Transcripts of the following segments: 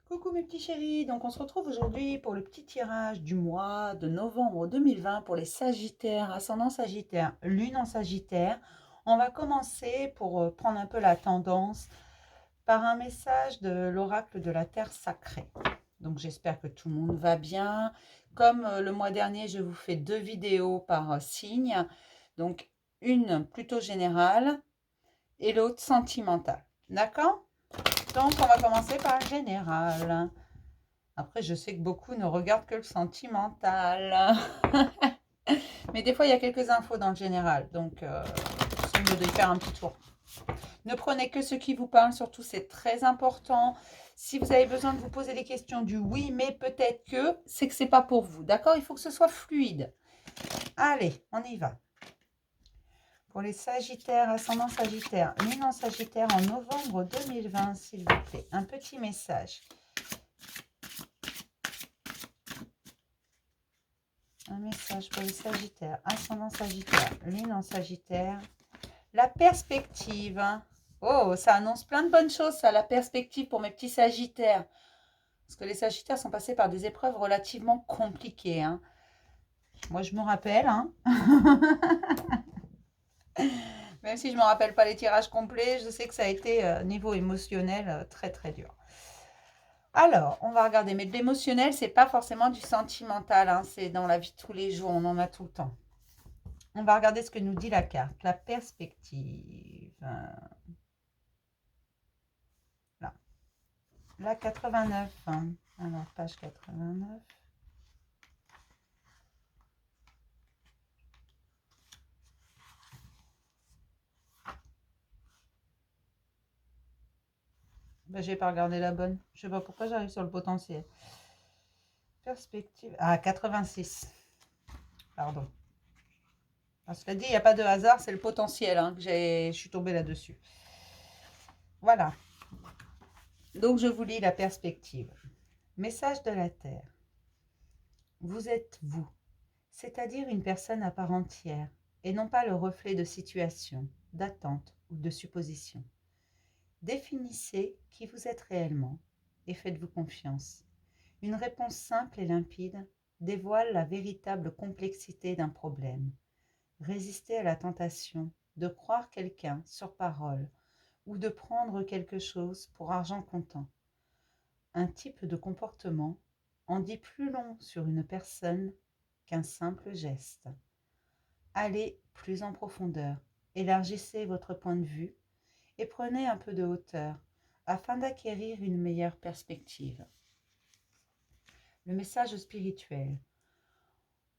Coucou mes petits chéris, donc on se retrouve aujourd'hui pour le petit tirage du mois de novembre 2020 pour les Sagittaires, ascendant Sagittaire, Lune en Sagittaire. On va commencer pour prendre un peu la tendance par un message de l'oracle de la Terre sacrée. Donc j'espère que tout le monde va bien. Comme le mois dernier, je vous fais 2 vidéos par signe. Donc une plutôt générale et l'autre sentimentale. D'accord? Donc on va commencer par le général. Après, je sais que beaucoup ne regardent que le sentimental. Mais des fois, il y a quelques infos dans le général. Donc, c'est mieux de faire un petit tour. Ne prenez que ce qui vous parle. Surtout, c'est très important. Si vous avez besoin de vous poser des questions du oui, mais peut-être que, c'est que c'est pas pour vous. D'accord? Il faut que ce soit fluide. Allez, on y va. Pour les Sagittaires, ascendant Sagittaire, Lune en Sagittaire en novembre 2020, s'il vous plaît. Un petit message. Un message pour les Sagittaires, ascendant Sagittaire, Lune en Sagittaire. La perspective. Oh, ça annonce plein de bonnes choses, ça, la perspective pour mes petits Sagittaires. Parce que les Sagittaires sont passés par des épreuves relativement compliquées. Hein. Moi, je me rappelle. Hein. Même si je ne me rappelle pas les tirages complets, je sais que ça a été, niveau émotionnel, très très dur. Alors, on va regarder. Mais de l'émotionnel, c'est pas forcément du sentimental. Hein. C'est dans la vie de tous les jours, on en a tout le temps. On va regarder ce que nous dit la carte. La perspective. Là. La 89. Hein. Alors, page 89. Ben, j'ai pas regardé la bonne. Je sais pas pourquoi j'arrive sur le potentiel. Perspective. Ah, 86. Pardon. Alors, cela dit, il n'y a pas de hasard, c'est le potentiel hein, que je suis tombée là-dessus. Voilà. Donc, je vous lis la perspective. Message de la Terre. Vous êtes vous, c'est-à-dire une personne à part entière, et non pas le reflet de situations, d'attentes ou de suppositions. Définissez qui vous êtes réellement et faites-vous confiance. Une réponse simple et limpide dévoile la véritable complexité d'un problème. Résistez à la tentation de croire quelqu'un sur parole ou de prendre quelque chose pour argent comptant. Un type de comportement en dit plus long sur une personne qu'un simple geste. Allez plus en profondeur, élargissez votre point de vue et prenez un peu de hauteur afin d'acquérir une meilleure perspective. Le message spirituel.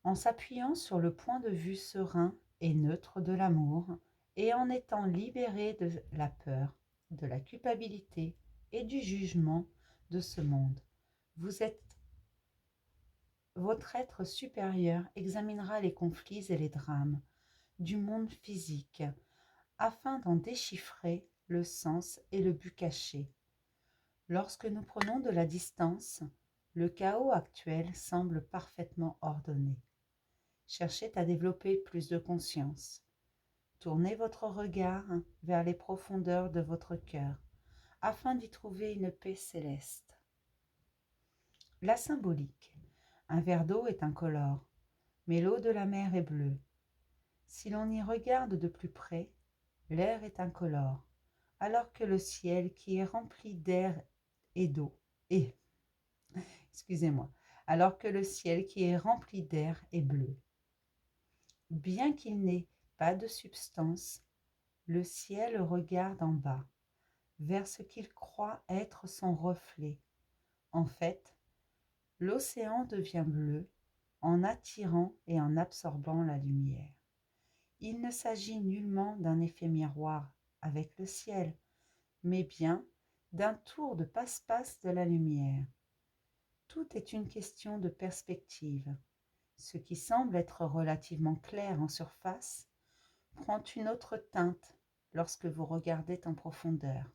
En s'appuyant sur le point de vue serein et neutre de l'amour et en étant libéré de la peur, de la culpabilité et du jugement de ce monde, votre être supérieur examinera les conflits et les drames du monde physique afin d'en déchiffrer le sens et le but caché. Lorsque nous prenons de la distance, le chaos actuel semble parfaitement ordonné. Cherchez à développer plus de conscience. Tournez votre regard vers les profondeurs de votre cœur afin d'y trouver une paix céleste. La symbolique. Un verre d'eau est incolore, mais l'eau de la mer est bleue. Si l'on y regarde de plus près, l'air est incolore, alors que le ciel qui est rempli d'air et d'eau est, excusez-moi, alors que le ciel qui est rempli d'air est bleu. Bien qu'il n'ait pas de substance, le ciel regarde en bas, vers ce qu'il croit être son reflet. En fait, l'océan devient bleu en attirant et en absorbant la lumière. Il ne s'agit nullement d'un effet miroir avec le ciel, mais bien d'un tour de passe-passe de la lumière. Tout est une question de perspective. Ce qui semble être relativement clair en surface prend une autre teinte lorsque vous regardez en profondeur.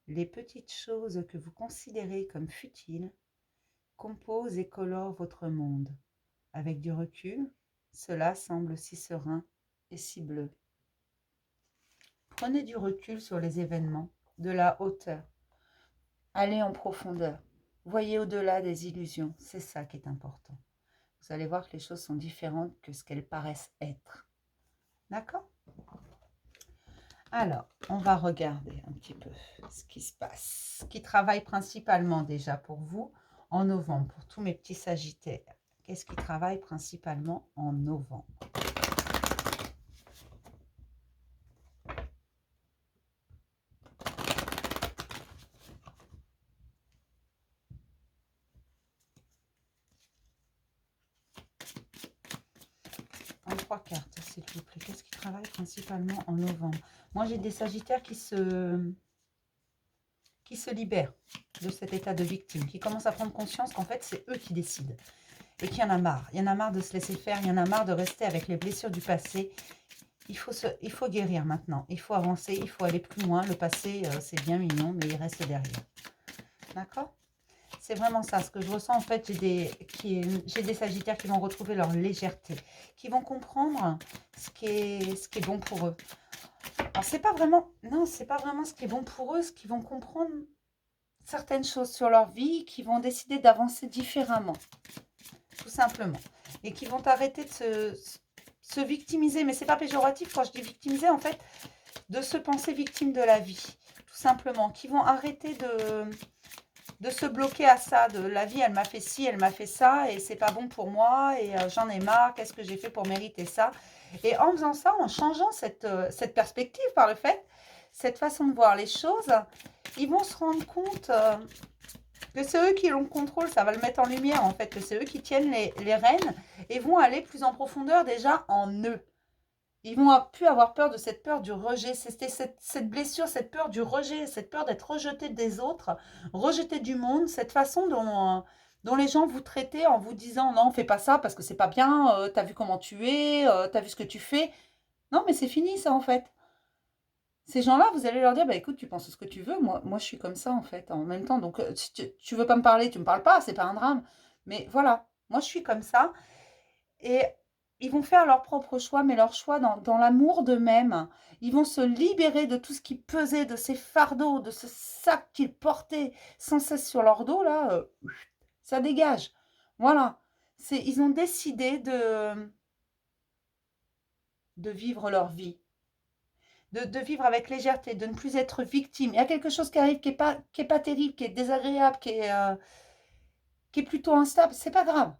Les petites choses que vous considérez comme futiles composent et colorent votre monde. Avec du recul, cela semble si serein et si bleu. Prenez du recul sur les événements, de la hauteur. Allez en profondeur. Voyez au-delà des illusions, c'est ça qui est important. Vous allez voir que les choses sont différentes que ce qu'elles paraissent être. D'accord? Alors, on va regarder un petit peu ce qui se passe. Ce qui travaille principalement déjà pour vous en novembre, pour tous mes petits sagittaires. Qu'est-ce qui travaille principalement en novembre? En 3 cartes, s'il vous plaît. Qu'est-ce qui travaille principalement en novembre? Moi, j'ai des sagittaires qui se libèrent de cet état de victime, qui commencent à prendre conscience qu'en fait, c'est eux qui décident. Et qu'il y en a marre. Il y en a marre de se laisser faire, il y en a marre de rester avec les blessures du passé. Il faut guérir maintenant, il faut avancer, il faut aller plus loin. Le passé, c'est bien mignon, mais il reste derrière. D'accord? C'est vraiment ça, ce que je ressens. En fait, j'ai des sagittaires qui vont retrouver leur légèreté, qui vont comprendre ce qui est bon pour eux. Alors, c'est pas vraiment ce qui est bon pour eux, ce qu'ils vont comprendre certaines choses sur leur vie, qui vont décider d'avancer différemment, tout simplement. Et qui vont arrêter de se victimiser. Mais c'est pas péjoratif quand je dis victimiser, en fait, de se penser victime de la vie, tout simplement. Qui vont arrêter de se bloquer à ça, de la vie, elle m'a fait ci, elle m'a fait ça, et c'est pas bon pour moi, et j'en ai marre, qu'est-ce que j'ai fait pour mériter ça? Et en faisant ça, en changeant cette perspective par le fait, cette façon de voir les choses, ils vont se rendre compte que c'est eux qui ont le contrôle, ça va le mettre en lumière en fait, que c'est eux qui tiennent les rênes, et vont aller plus en profondeur déjà en eux. Ils vont plus avoir peur de cette peur du rejet. C'était cette blessure, cette peur du rejet, cette peur d'être rejeté des autres, rejeté du monde, cette façon dont les gens vous traitaient en vous disant non, fais pas ça parce que c'est pas bien, t'as vu comment tu es, t'as vu ce que tu fais. Non, mais c'est fini ça en fait. Ces gens-là, vous allez leur dire, bah écoute, tu penses ce que tu veux, moi je suis comme ça en fait, en même temps. Donc si tu veux pas me parler, tu me parles pas, c'est pas un drame. Mais voilà, moi je suis comme ça. Et ils vont faire leur propre choix, mais leur choix dans l'amour d'eux-mêmes. Ils vont se libérer de tout ce qui pesait, de ces fardeaux, de ce sac qu'ils portaient sans cesse sur leur dos, là, ça dégage. Voilà. Ils ont décidé de vivre leur vie, de vivre avec légèreté, de ne plus être victime. Il y a quelque chose qui arrive qui est pas terrible, qui est désagréable, qui est plutôt instable. C'est pas grave.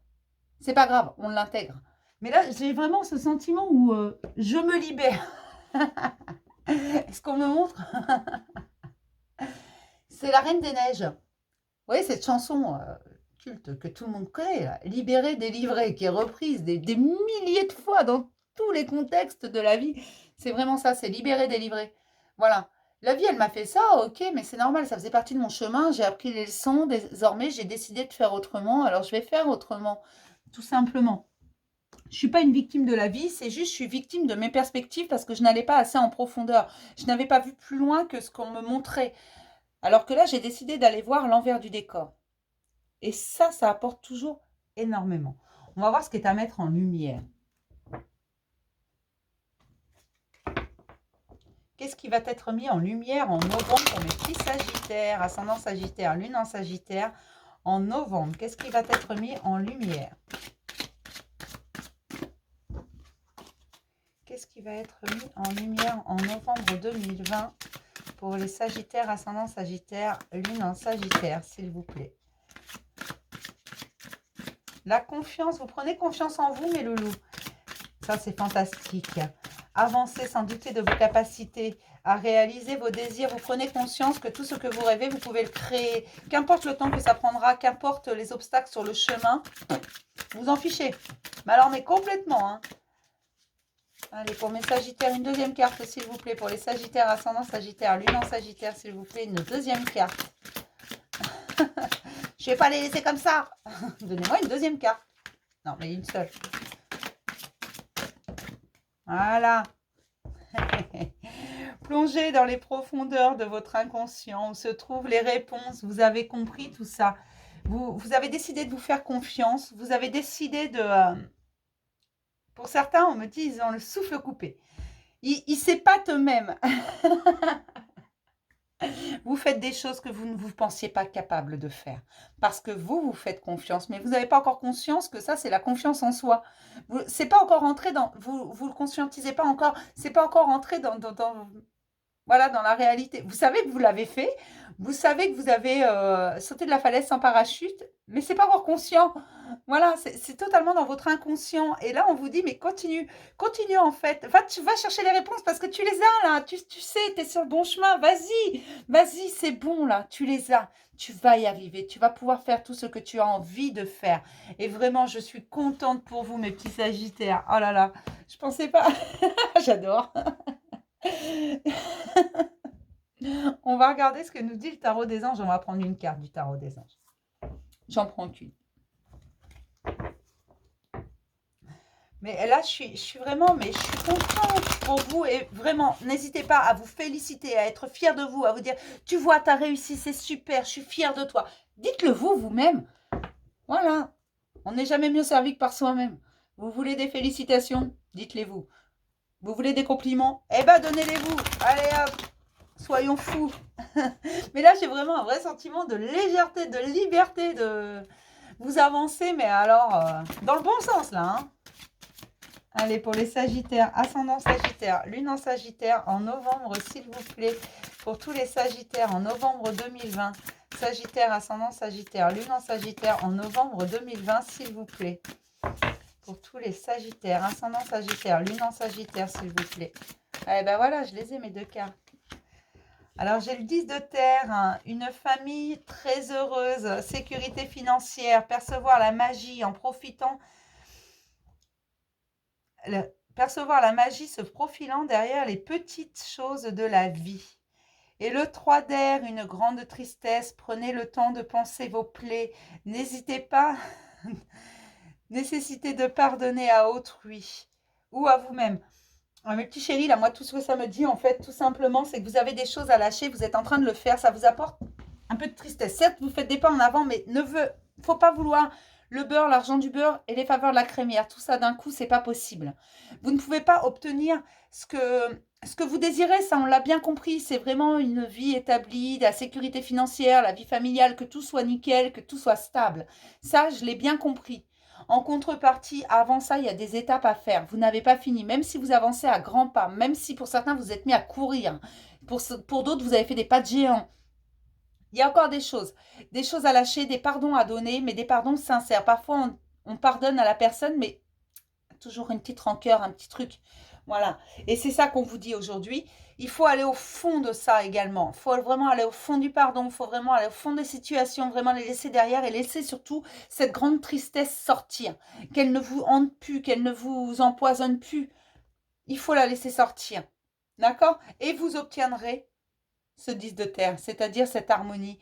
C'est pas grave, on l'intègre. Mais là, j'ai vraiment ce sentiment où je me libère. Est-ce qu'on me montre? C'est la Reine des Neiges. Vous voyez cette chanson culte que tout le monde connaît, là, Libérée, délivrée, qui est reprise des milliers de fois dans tous les contextes de la vie. C'est vraiment ça, c'est libérée, délivrée. Voilà. La vie, elle m'a fait ça, ok, mais c'est normal, ça faisait partie de mon chemin. J'ai appris les leçons, désormais, j'ai décidé de faire autrement, alors je vais faire autrement, tout simplement. Je ne suis pas une victime de la vie, c'est juste je suis victime de mes perspectives parce que je n'allais pas assez en profondeur. Je n'avais pas vu plus loin que ce qu'on me montrait. Alors que là, j'ai décidé d'aller voir l'envers du décor. Et ça apporte toujours énormément. On va voir ce qui est à mettre en lumière. Qu'est-ce qui va être mis en lumière en novembre pour mes petits sagittaires, ascendant sagittaire, lune en sagittaire, en novembre? Qu'est-ce qui va être mis en lumière? Qu'est-ce qui va être mis en lumière en novembre 2020 pour les sagittaires, ascendant sagittaire, lune en sagittaire, s'il vous plaît? La confiance, vous prenez confiance en vous, mes loulous. Ça, c'est fantastique. Avancez sans douter de vos capacités à réaliser vos désirs. Vous prenez conscience que tout ce que vous rêvez, vous pouvez le créer. Qu'importe le temps que ça prendra, qu'importe les obstacles sur le chemin, vous en fichez. Mais alors, mais complètement, hein. Allez, pour mes sagittaires, une deuxième carte, s'il vous plaît. Pour les sagittaires, ascendant sagittaire, lune en sagittaire, s'il vous plaît, une deuxième carte. Je ne vais pas les laisser comme ça. Donnez-moi une deuxième carte. Non, mais une seule. Voilà. Plongez dans les profondeurs de votre inconscient où se trouvent les réponses. Vous avez compris tout ça. Vous avez décidé de vous faire confiance. Vous avez décidé de... pour certains, on me dit, ils ont le souffle coupé. Ils s'épatent eux-mêmes. Vous faites des choses que vous ne vous pensiez pas capable de faire. Parce que vous, vous faites confiance. Mais vous n'avez pas encore conscience que ça, c'est la confiance en soi. C'est pas encore entré dans... Vous le conscientisez pas encore. C'est pas encore entré voilà, dans la réalité. Vous savez que vous l'avez fait. Vous savez que vous avez sauté de la falaise sans parachute. Mais c'est pas encore conscient. Voilà, c'est totalement dans votre inconscient. Et là, on vous dit, mais continue, continue en fait. Va chercher les réponses parce que tu les as là. Tu sais, tu es sur le bon chemin. Vas-y, vas-y, c'est bon là. Tu les as. Tu vas y arriver. Tu vas pouvoir faire tout ce que tu as envie de faire. Et vraiment, je suis contente pour vous, mes petits Sagittaires. Oh là là, je pensais pas. J'adore. On va regarder ce que nous dit le tarot des anges. On va prendre une carte du tarot des anges. J'en prends qu'une. Mais là, je suis vraiment, mais je suis contente pour vous. Et vraiment, n'hésitez pas à vous féliciter, à être fier de vous, à vous dire, tu vois, tu as réussi, c'est super, je suis fière de toi. Dites-le vous-même. Voilà. On n'est jamais mieux servi que par soi-même. Vous voulez des félicitations? Dites-les vous. Vous voulez des compliments? Eh ben, donnez-les vous. Allez hop, soyons fous. Mais là, j'ai vraiment un vrai sentiment de légèreté, de liberté, de vous avancer, mais alors, dans le bon sens, là, hein. Allez, pour les Sagittaires, ascendant Sagittaire, lune en Sagittaire en novembre, s'il vous plaît. Pour tous les Sagittaires en novembre 2020. Sagittaire, ascendant Sagittaire, lune en Sagittaire en novembre 2020, s'il vous plaît. Pour tous les Sagittaires, ascendant Sagittaire, lune en Sagittaire, s'il vous plaît. Eh ben voilà, je les ai, mes deux cartes. Alors, j'ai le 10 de terre, hein, une famille très heureuse, sécurité financière, percevoir la magie en profitant... percevoir la magie se profilant derrière les petites choses de la vie. Et le 3 d'air, une grande tristesse, prenez le temps de penser vos plaies, n'hésitez pas, nécessité de pardonner à autrui ou à vous-même. Mes petits chéris, là, moi, tout ce que ça me dit, en fait, tout simplement, c'est que vous avez des choses à lâcher, vous êtes en train de le faire, ça vous apporte un peu de tristesse. Certes, vous faites des pas en avant, mais faut pas vouloir le beurre, l'argent du beurre et les faveurs de la crémière. Tout ça d'un coup, c'est pas possible. Vous ne pouvez pas obtenir ce que vous désirez, ça, on l'a bien compris. C'est vraiment une vie établie, de la sécurité financière, la vie familiale, que tout soit nickel, que tout soit stable. Ça, je l'ai bien compris. En contrepartie, avant ça, il y a des étapes à faire. Vous n'avez pas fini, même si vous avancez à grands pas, même si pour certains, vous êtes mis à courir. Pour d'autres, vous avez fait des pas de géant. Il y a encore des choses à lâcher, des pardons à donner, mais des pardons sincères. Parfois, on pardonne à la personne, mais toujours une petite rancœur, un petit truc. Voilà. Et c'est ça qu'on vous dit aujourd'hui. Il faut aller au fond de ça également. Il faut vraiment aller au fond du pardon. Il faut vraiment aller au fond des situations, vraiment les laisser derrière et laisser surtout cette grande tristesse sortir. Qu'elle ne vous hante plus, qu'elle ne vous empoisonne plus. Il faut la laisser sortir. D'accord? Et vous obtiendrez ce 10 de terre, c'est-à-dire cette harmonie,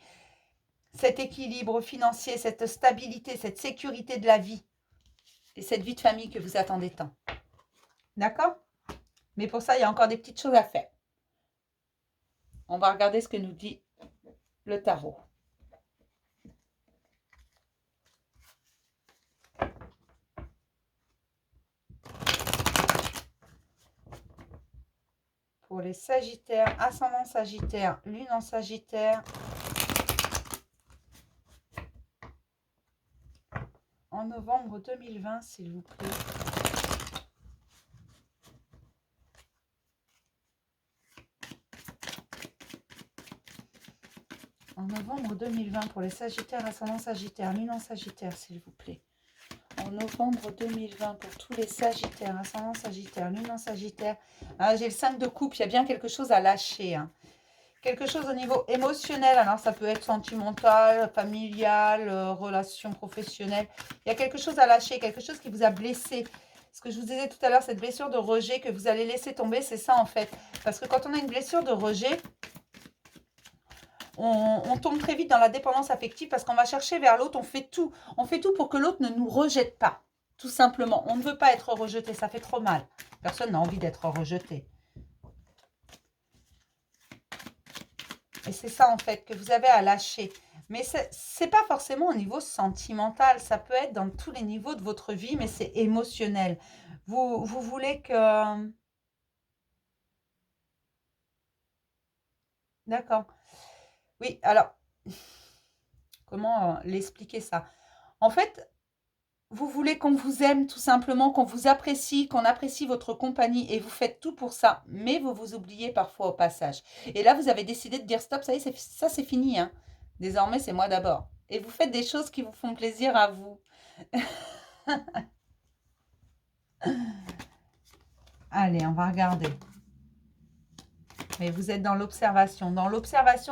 cet équilibre financier, cette stabilité, cette sécurité de la vie et cette vie de famille que vous attendez tant. D'accord? Mais pour ça, il y a encore des petites choses à faire. On va regarder ce que nous dit le tarot. Pour les Sagittaires, ascendant Sagittaire, lune en Sagittaire, en novembre 2020, s'il vous plaît. En novembre 2020, pour les Sagittaires, ascendant Sagittaire, lune en Sagittaire, s'il vous plaît. En novembre 2020, pour tous les Sagittaires, ascendant Sagittaire, lune en Sagittaire. Ah, j'ai le 5 de coupe, il y a bien quelque chose à lâcher. Hein. Quelque chose au niveau émotionnel, alors ça peut être sentimental, familial, relation professionnelle. Il y a quelque chose à lâcher, quelque chose qui vous a blessé. Ce que je vous disais tout à l'heure, cette blessure de rejet que vous allez laisser tomber, c'est ça en fait. Parce que quand on a une blessure de rejet, on tombe très vite dans la dépendance affective parce qu'on va chercher vers l'autre, on fait tout pour que l'autre ne nous rejette pas, tout simplement. On ne veut pas être rejeté, ça fait trop mal. Personne n'a envie d'être rejeté. Et c'est ça, en fait, que vous avez à lâcher. Mais c'est pas forcément au niveau sentimental. Ça peut être dans tous les niveaux de votre vie, mais c'est émotionnel. Vous voulez que... D'accord. Oui, alors, comment l'expliquer ça? En fait, vous voulez qu'on vous aime tout simplement, qu'on vous apprécie, qu'on apprécie votre compagnie et vous faites tout pour ça, mais vous vous oubliez parfois au passage. Et là, vous avez décidé de dire stop, ça y est, ça c'est fini, hein. Désormais, c'est moi d'abord. Et vous faites des choses qui vous font plaisir à vous. Allez, on va regarder. Mais vous êtes dans l'observation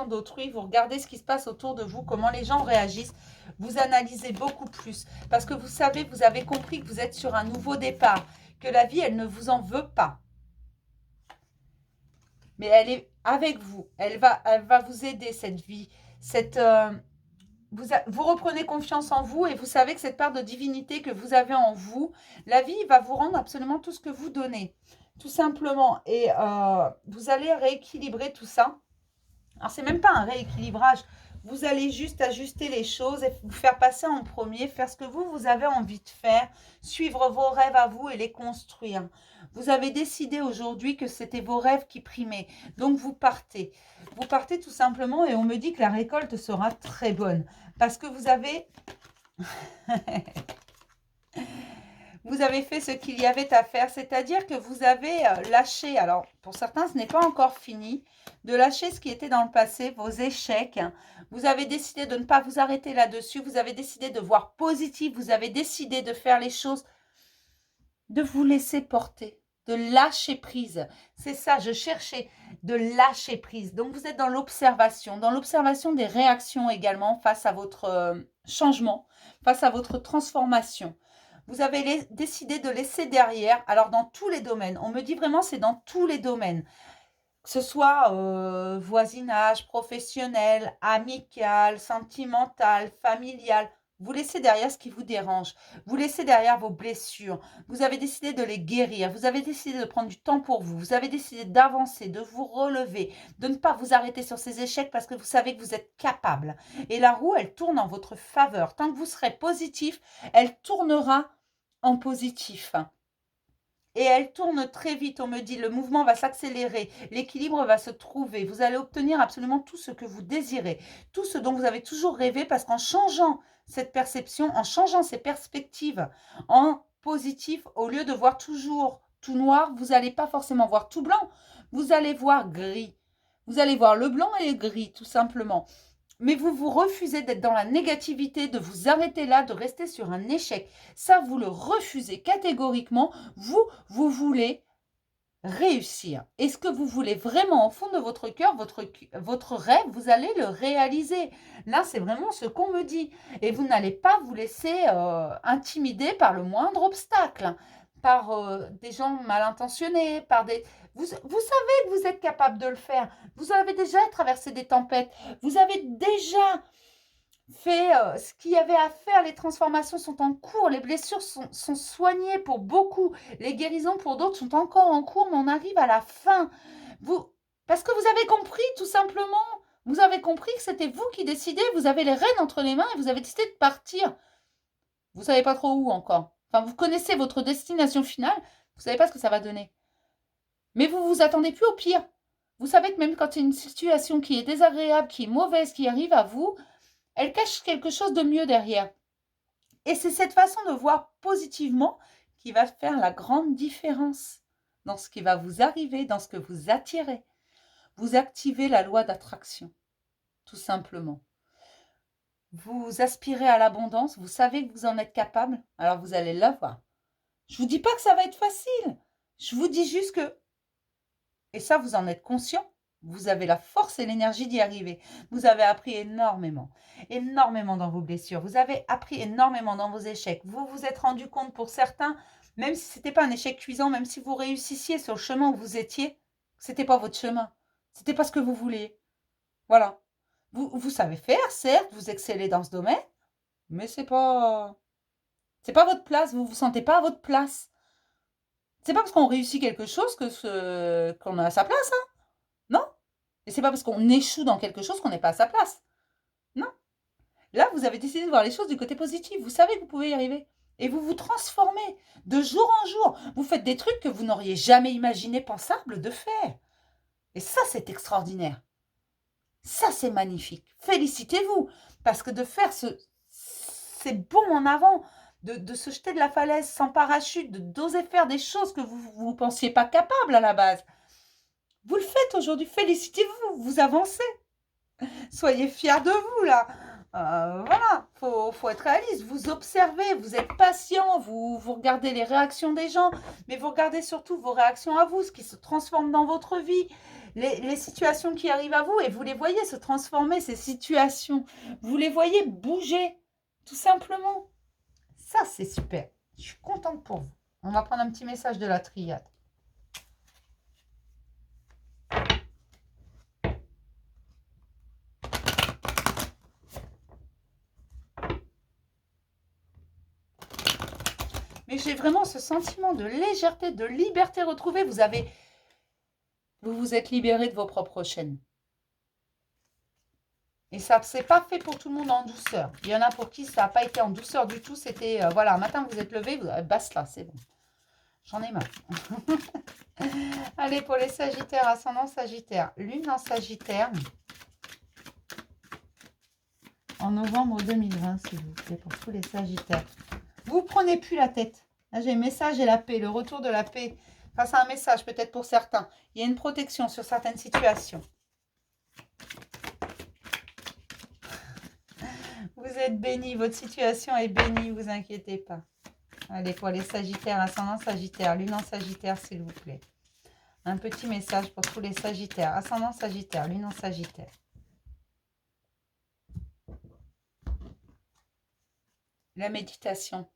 d'autrui, vous regardez ce qui se passe autour de vous, comment les gens réagissent, vous analysez beaucoup plus. Parce que vous savez, vous avez compris que vous êtes sur un nouveau départ, que la vie, elle ne vous en veut pas. Mais elle est avec vous, elle va vous aider, cette vie. Vous reprenez confiance en vous et vous savez que cette part de divinité que vous avez en vous, la vie va vous rendre absolument tout ce que vous donnez, tout simplement. Et vous allez rééquilibrer tout ça. Alors, c'est même pas un rééquilibrage. Vous allez juste ajuster les choses et vous faire passer en premier, faire ce que vous avez envie de faire, suivre vos rêves à vous et les construire. Vous avez décidé aujourd'hui que c'était vos rêves qui primaient. Donc, vous partez. Vous partez tout simplement et on me dit que la récolte sera très bonne. Parce que vous avez... vous avez fait ce qu'il y avait à faire, c'est-à-dire que vous avez lâché, alors pour certains ce n'est pas encore fini, de lâcher ce qui était dans le passé, vos échecs. Vous avez décidé de ne pas vous arrêter là-dessus, vous avez décidé de voir positif, vous avez décidé de faire les choses, de vous laisser porter, de lâcher prise. C'est ça, je cherchais, de lâcher prise. Donc vous êtes dans l'observation des réactions également face à votre changement, face à votre transformation. Vous avez décidé de laisser derrière, alors dans tous les domaines, on me dit vraiment c'est dans tous les domaines, que ce soit voisinage, professionnel, amical, sentimental, familial, vous laissez derrière ce qui vous dérange, vous laissez derrière vos blessures, vous avez décidé de les guérir, vous avez décidé de prendre du temps pour vous, vous avez décidé d'avancer, de vous relever, de ne pas vous arrêter sur ces échecs parce que vous savez que vous êtes capable. Et la roue, elle tourne en votre faveur. Tant que vous serez positif, elle tournera en positif. Et elle tourne très vite, on me dit, le mouvement va s'accélérer, l'équilibre va se trouver, vous allez obtenir absolument tout ce que vous désirez, tout ce dont vous avez toujours rêvé, parce qu'en changeant cette perception, en changeant ces perspectives en positif, au lieu de voir toujours tout noir, vous n'allez pas forcément voir tout blanc, vous allez voir gris. Vous allez voir le blanc et le gris, tout simplement. Mais vous refusez d'être dans la négativité, de vous arrêter là, de rester sur un échec. Ça, vous le refusez catégoriquement. Vous voulez réussir. Et ce que vous voulez vraiment au fond de votre cœur, votre rêve, vous allez le réaliser. Là, c'est vraiment ce qu'on me dit. Et vous n'allez pas vous laisser intimider par le moindre obstacle, par des gens mal intentionnés, par des... vous savez que vous êtes capable de le faire. Vous avez déjà traversé des tempêtes. Vous avez déjà fait ce qu'il y avait à faire. Les transformations sont en cours. Les blessures sont soignées pour beaucoup. Les guérisons pour d'autres sont encore en cours, mais on arrive à la fin. Parce que vous avez compris, tout simplement. Vous avez compris que c'était vous qui décidez. Vous avez les rênes entre les mains et vous avez décidé de partir. Vous ne savez pas trop où encore. Enfin, vous connaissez votre destination finale. Vous ne savez pas ce que ça va donner. Mais vous vous attendez plus au pire. Vous savez que même quand il y a une situation qui est désagréable, qui est mauvaise, qui arrive à vous, elle cache quelque chose de mieux derrière. Et c'est cette façon de voir positivement qui va faire la grande différence dans ce qui va vous arriver, dans ce que vous attirez. Vous activez la loi d'attraction, tout simplement. Vous aspirez à l'abondance, vous savez que vous en êtes capable, alors vous allez l'avoir. Je ne vous dis pas que ça va être facile. Je vous dis juste que, et ça vous en êtes conscient, vous avez la force et l'énergie d'y arriver. Vous avez appris énormément, énormément dans vos blessures. Vous avez appris énormément dans vos échecs. Vous vous êtes rendu compte pour certains, même si ce n'était pas un échec cuisant, même si vous réussissiez sur le chemin où vous étiez, ce n'était pas votre chemin. Ce n'était pas ce que vous vouliez. Voilà. Vous savez faire, certes, vous excellez dans ce domaine, mais c'est pas votre place. Vous ne vous sentez pas à votre place. C'est pas parce qu'on réussit quelque chose qu'on a sa place, hein. Non. Et c'est pas parce qu'on échoue dans quelque chose qu'on n'est pas à sa place. Non. Là, vous avez décidé de voir les choses du côté positif. Vous savez que vous pouvez y arriver. Et vous vous transformez de jour en jour. Vous faites des trucs que vous n'auriez jamais imaginé pensable de faire. Et ça, c'est extraordinaire. Ça, c'est magnifique. Félicitez-vous, parce que de faire ces bonds en avant, de se jeter de la falaise sans parachute, d'oser faire des choses que vous ne pensiez pas capable à la base. Vous le faites aujourd'hui, félicitez-vous, vous avancez. Soyez fiers de vous, là. Voilà, faut être réaliste. Vous observez, vous êtes patient, vous regardez les réactions des gens, mais vous regardez surtout vos réactions à vous, ce qui se transforme dans votre vie, les situations qui arrivent à vous, et vous les voyez se transformer, ces situations. Vous les voyez bouger, tout simplement. Ça, c'est super. Je suis contente pour vous. On va prendre un petit message de la triade. Mais j'ai vraiment ce sentiment de légèreté, de liberté retrouvée. Vous vous êtes libéré de vos propres chaînes. Et ça, c'est pas fait pour tout le monde en douceur. Il y en a pour qui ça n'a pas été en douceur du tout. C'était, voilà, un matin vous êtes levé, basta, c'est bon. J'en ai marre. Allez, pour les Sagittaires, ascendant Sagittaire, lune en Sagittaire, en novembre 2020, s'il vous plaît, pour tous les Sagittaires. Vous prenez plus la tête. Là, j'ai le message et la paix, le retour de la paix. Face à un message, peut-être pour certains. Il y a une protection sur certaines situations. Vous êtes bénis, votre situation est bénie, ne vous inquiétez pas. Allez, pour les Sagittaires, ascendant Sagittaire, lune en Sagittaire, s'il vous plaît. Un petit message pour tous les Sagittaires, ascendant Sagittaire, lune en Sagittaire. La méditation.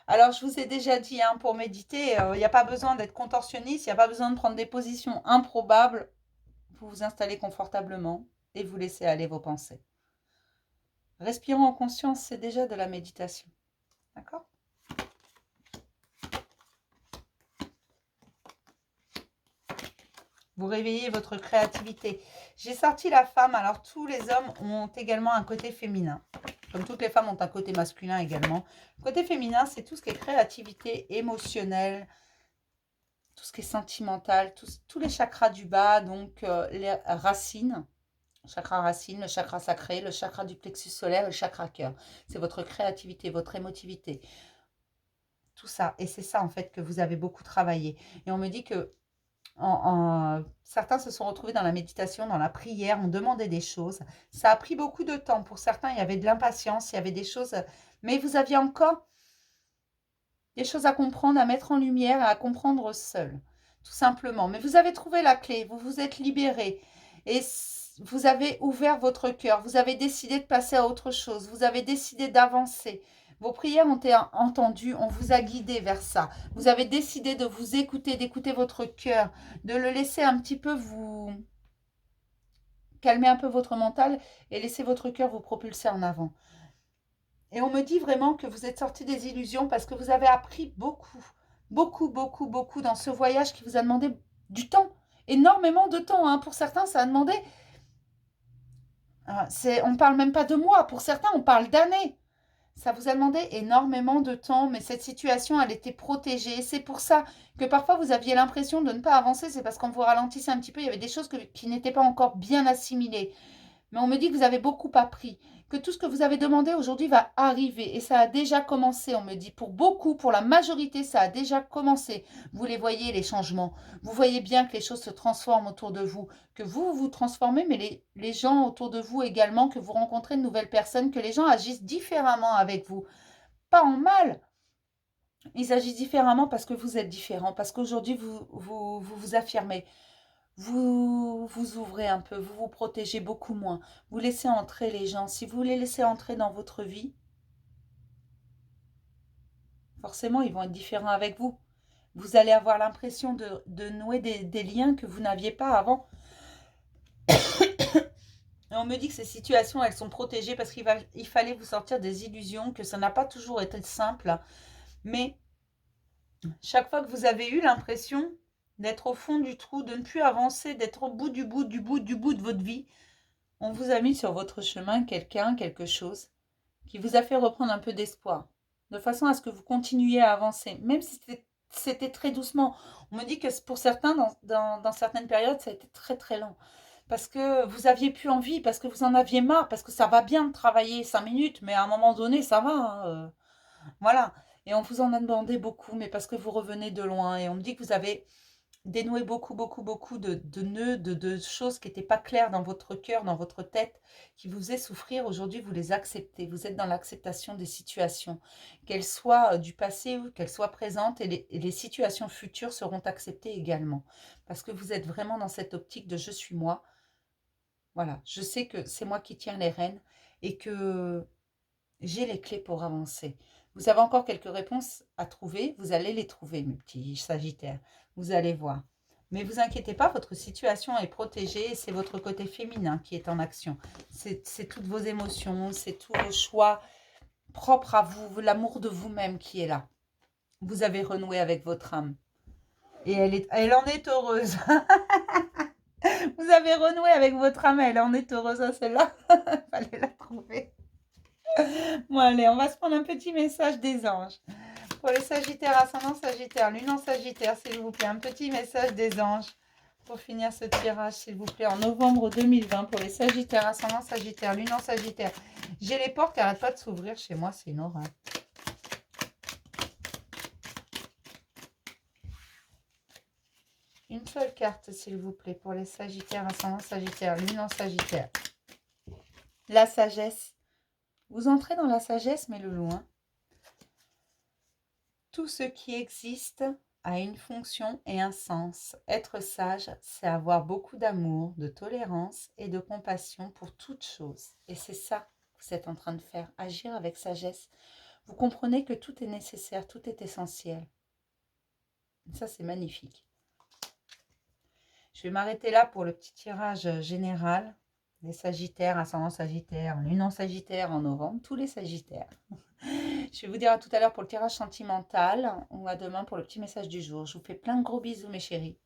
Alors, je vous ai déjà dit, hein, pour méditer, il n'y a pas besoin d'être contorsionniste, il n'y a pas besoin de prendre des positions improbables. Vous vous installez confortablement et vous laissez aller vos pensées. Respirer en conscience, c'est déjà de la méditation. D'accord ? Vous réveillez votre créativité. J'ai sorti la femme, alors tous les hommes ont également un côté féminin. Comme toutes les femmes ont un côté masculin également. Le côté féminin, c'est tout ce qui est créativité, émotionnelle, tout ce qui est sentimental, tous les chakras du bas, donc les racines. Chakra racine, le chakra sacré, le chakra du plexus solaire et le chakra cœur. C'est votre créativité, votre émotivité. Tout ça. Et c'est ça, en fait, que vous avez beaucoup travaillé. Et on me dit que certains se sont retrouvés dans la méditation, dans la prière, ont demandé des choses. Ça a pris beaucoup de temps. Pour certains, il y avait de l'impatience, il y avait des choses... Mais vous aviez encore des choses à comprendre, à mettre en lumière, à comprendre seul. Tout simplement. Mais vous avez trouvé la clé, vous vous êtes libéré. Et vous avez ouvert votre cœur, vous avez décidé de passer à autre chose, vous avez décidé d'avancer. Vos prières ont été entendues, on vous a guidé vers ça. Vous avez décidé de vous écouter, d'écouter votre cœur, de le laisser un petit peu vous calmer un peu votre mental et laisser votre cœur vous propulser en avant. Et on me dit vraiment que vous êtes sorti des illusions parce que vous avez appris beaucoup, beaucoup, beaucoup, beaucoup dans ce voyage qui vous a demandé du temps. Énormément de temps, hein. Pour certains, ça a demandé... on ne parle même pas de mois. Pour certains, on parle d'années. Ça vous a demandé énormément de temps, mais cette situation, elle était protégée. C'est pour ça que parfois, vous aviez l'impression de ne pas avancer. C'est parce qu'on vous ralentissait un petit peu. Il y avait des choses qui n'étaient pas encore bien assimilées. Mais on me dit que vous avez beaucoup appris, que tout ce que vous avez demandé aujourd'hui va arriver. Et ça a déjà commencé, on me dit. Pour beaucoup, pour la majorité, ça a déjà commencé. Vous les voyez, les changements. Vous voyez bien que les choses se transforment autour de vous, que vous vous transformez, mais les gens autour de vous également, que vous rencontrez de nouvelles personnes, que les gens agissent différemment avec vous. Pas en mal. Ils agissent différemment parce que vous êtes différents, parce qu'aujourd'hui, vous affirmez. Vous vous ouvrez un peu, vous vous protégez beaucoup moins. Vous laissez entrer les gens. Si vous les laissez entrer dans votre vie, forcément, ils vont être différents avec vous. Vous allez avoir l'impression de nouer des liens que vous n'aviez pas avant. Et on me dit que ces situations, elles sont protégées parce qu'il fallait vous sortir des illusions, que ça n'a pas toujours été simple. Mais chaque fois que vous avez eu l'impression d'être au fond du trou, de ne plus avancer, d'être au bout du bout de votre vie, on vous a mis sur votre chemin quelqu'un, quelque chose qui vous a fait reprendre un peu d'espoir, de façon à ce que vous continuiez à avancer, même si c'était très doucement. On me dit que pour certains, dans certaines périodes, ça a été très très lent. parce que vous aviez plus envie, parce que vous en aviez marre, parce que ça va bien de travailler 5 minutes, mais à un moment donné, ça va, hein, voilà. Et on vous en a demandé beaucoup, mais parce que vous revenez de loin. Et on me dit que vous avez dénoué beaucoup de nœuds, de choses qui n'étaient pas claires dans votre cœur, dans votre tête, qui vous faisaient souffrir. Aujourd'hui, vous les acceptez. Vous êtes dans l'acceptation des situations, qu'elles soient du passé ou qu'elles soient présentes, et les situations futures seront acceptées également. Parce que vous êtes vraiment dans cette optique de je suis moi. Voilà, je sais que c'est moi qui tiens les rênes et que j'ai les clés pour avancer. Vous avez encore quelques réponses à trouver. Vous allez les trouver, mes petits sagittaires. Vous allez voir. Mais vous inquiétez pas, votre situation est protégée. C'est votre côté féminin qui est en action. C'est toutes vos émotions, c'est tous vos choix propres à vous, l'amour de vous-même qui est là. Vous avez renoué avec votre âme. Et elle en est heureuse. Vous avez renoué avec votre âme, elle en est heureuse, hein, celle-là. Fallait la trouver. Bon, allez, on va se prendre un petit message des anges. Pour les Sagittaires, ascendant Sagittaire, lune en Sagittaire, s'il vous plaît, un petit message des anges pour finir ce tirage, s'il vous plaît, en novembre 2020, pour les Sagittaires, ascendant Sagittaire, lune en Sagittaire. J'ai les portes qui n'arrêtent pas de s'ouvrir chez moi, c'est une horreur. Une seule carte, s'il vous plaît, pour les Sagittaires, ascendant Sagittaire, lune en Sagittaire. La sagesse. Vous entrez dans la sagesse, mais le loin. Tout ce qui existe a une fonction et un sens. Être sage, c'est avoir beaucoup d'amour, de tolérance et de compassion pour toute chose. Et c'est ça que vous êtes en train de faire, agir avec sagesse. Vous comprenez que tout est nécessaire, tout est essentiel. Ça, c'est magnifique. Je vais m'arrêter là pour le petit tirage général. Les Sagittaires, ascendant Sagittaire, lune en Sagittaire en novembre, tous les Sagittaires. Je vais vous dire à tout à l'heure pour le tirage sentimental ou à demain pour le petit message du jour. Je vous fais plein de gros bisous mes chéris.